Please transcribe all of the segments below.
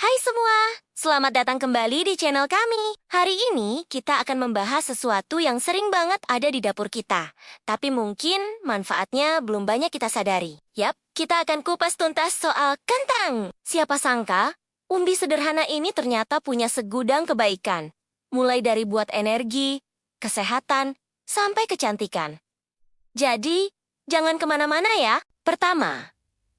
Hai semua, selamat datang kembali di channel kami. Hari ini kita akan membahas sesuatu yang sering banget ada di dapur kita, tapi mungkin manfaatnya belum banyak kita sadari. Yap, kita akan kupas tuntas soal kentang. Siapa sangka, umbi sederhana ini ternyata punya segudang kebaikan. Mulai dari buat energi, kesehatan, sampai kecantikan. Jadi, jangan kemana-mana ya. Pertama,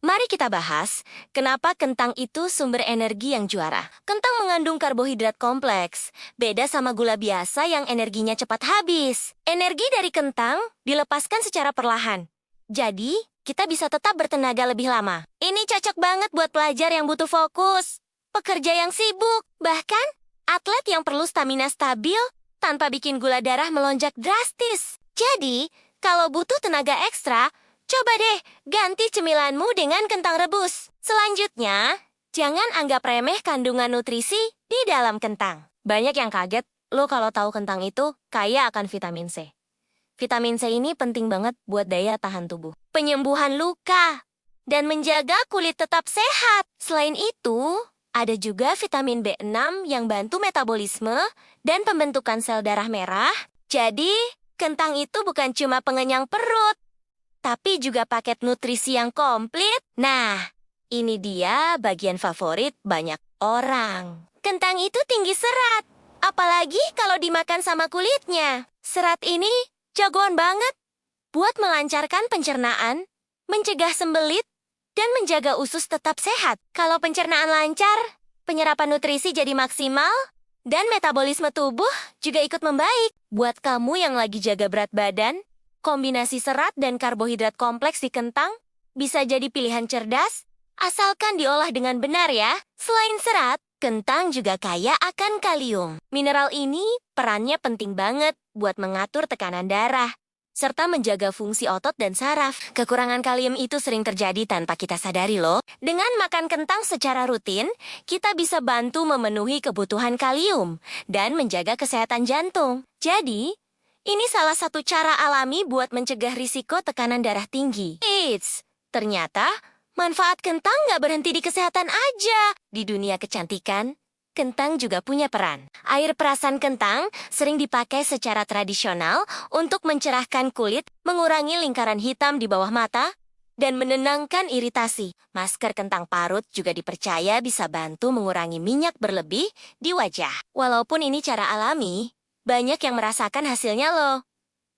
mari kita bahas, kenapa kentang itu sumber energi yang juara. Kentang mengandung karbohidrat kompleks, beda sama gula biasa yang energinya cepat habis. Energi dari kentang dilepaskan secara perlahan. Jadi, kita bisa tetap bertenaga lebih lama. Ini cocok banget buat pelajar yang butuh fokus, pekerja yang sibuk, bahkan atlet yang perlu stamina stabil tanpa bikin gula darah melonjak drastis. Jadi, kalau butuh tenaga ekstra, coba deh ganti cemilanmu dengan kentang rebus. Selanjutnya, jangan anggap remeh kandungan nutrisi di dalam kentang. Banyak yang kaget, lo kalau tahu kentang itu kaya akan vitamin C. Vitamin C ini penting banget buat daya tahan tubuh, penyembuhan luka, dan menjaga kulit tetap sehat. Selain itu, ada juga vitamin B6 yang bantu metabolisme dan pembentukan sel darah merah. Jadi, kentang itu bukan cuma pengenyang perut, tapi juga paket nutrisi yang komplit. Nah, ini dia bagian favorit banyak orang. Kentang itu tinggi serat, apalagi kalau dimakan sama kulitnya. Serat ini jagoan banget buat melancarkan pencernaan, mencegah sembelit, dan menjaga usus tetap sehat. Kalau pencernaan lancar, penyerapan nutrisi jadi maksimal, dan metabolisme tubuh juga ikut membaik. Buat kamu yang lagi jaga berat badan, kombinasi serat dan karbohidrat kompleks di kentang bisa jadi pilihan cerdas, asalkan diolah dengan benar ya. Selain serat, kentang juga kaya akan kalium. Mineral ini perannya penting banget buat mengatur tekanan darah, serta menjaga fungsi otot dan saraf. Kekurangan kalium itu sering terjadi tanpa kita sadari loh. Dengan makan kentang secara rutin, kita bisa bantu memenuhi kebutuhan kalium dan menjaga kesehatan jantung. Jadi, ini salah satu cara alami buat mencegah risiko tekanan darah tinggi. Eits, ternyata manfaat kentang nggak berhenti di kesehatan aja. Di dunia kecantikan, kentang juga punya peran. Air perasan kentang sering dipakai secara tradisional untuk mencerahkan kulit, mengurangi lingkaran hitam di bawah mata, dan menenangkan iritasi. Masker kentang parut juga dipercaya bisa bantu mengurangi minyak berlebih di wajah. Walaupun ini cara alami, banyak yang merasakan hasilnya loh.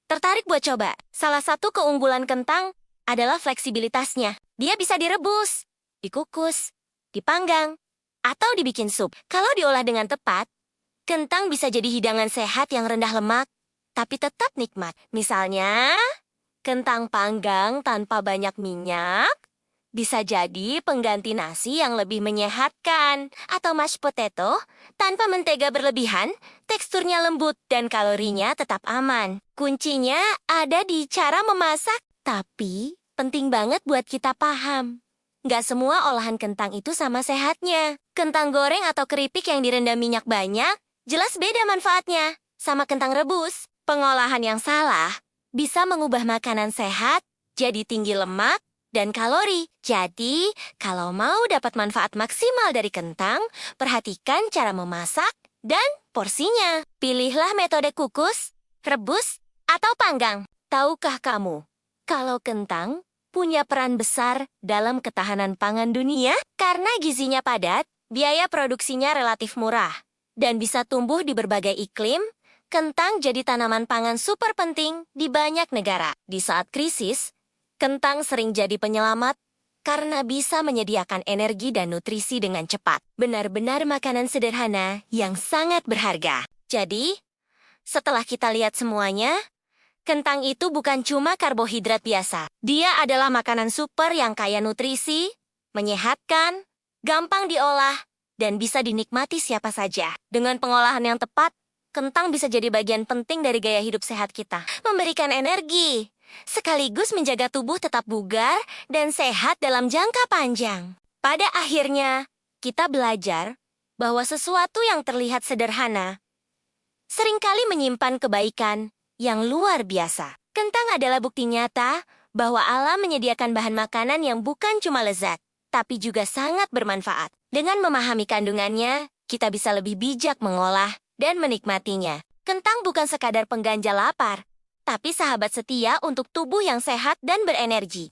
Tertarik buat coba? Salah satu keunggulan kentang adalah fleksibilitasnya. Dia bisa direbus, dikukus, dipanggang, atau dibikin sup. Kalau diolah dengan tepat, kentang bisa jadi hidangan sehat yang rendah lemak, tapi tetap nikmat. Misalnya, kentang panggang tanpa banyak minyak, bisa jadi pengganti nasi yang lebih menyehatkan. Atau mashed potato, tanpa mentega berlebihan, teksturnya lembut dan kalorinya tetap aman. Kuncinya ada di cara memasak, tapi penting banget buat kita paham. Nggak semua olahan kentang itu sama sehatnya. Kentang goreng atau keripik yang direndam minyak banyak, jelas beda manfaatnya. Sama kentang rebus, pengolahan yang salah bisa mengubah makanan sehat jadi tinggi lemak dan kalori. Jadi, kalau mau dapat manfaat maksimal dari kentang, perhatikan cara memasak dan porsinya. Pilihlah metode kukus, rebus, atau panggang. Tahukah kamu, kalau kentang punya peran besar dalam ketahanan pangan dunia? Karena gizinya padat, biaya produksinya relatif murah, dan bisa tumbuh di berbagai iklim, kentang jadi tanaman pangan super penting di banyak negara. Di saat krisis, kentang sering jadi penyelamat karena bisa menyediakan energi dan nutrisi dengan cepat. Benar-benar makanan sederhana yang sangat berharga. Jadi, setelah kita lihat semuanya, kentang itu bukan cuma karbohidrat biasa. Dia adalah makanan super yang kaya nutrisi, menyehatkan, gampang diolah, dan bisa dinikmati siapa saja. Dengan pengolahan yang tepat, kentang bisa jadi bagian penting dari gaya hidup sehat kita. Memberikan energi, sekaligus menjaga tubuh tetap bugar dan sehat dalam jangka panjang. Pada akhirnya, kita belajar bahwa sesuatu yang terlihat sederhana seringkali menyimpan kebaikan yang luar biasa. Kentang adalah bukti nyata bahwa alam menyediakan bahan makanan yang bukan cuma lezat, tapi juga sangat bermanfaat. Dengan memahami kandungannya, kita bisa lebih bijak mengolah dan menikmatinya. Kentang bukan sekadar pengganjal lapar, tapi sahabat setia untuk tubuh yang sehat dan berenergi.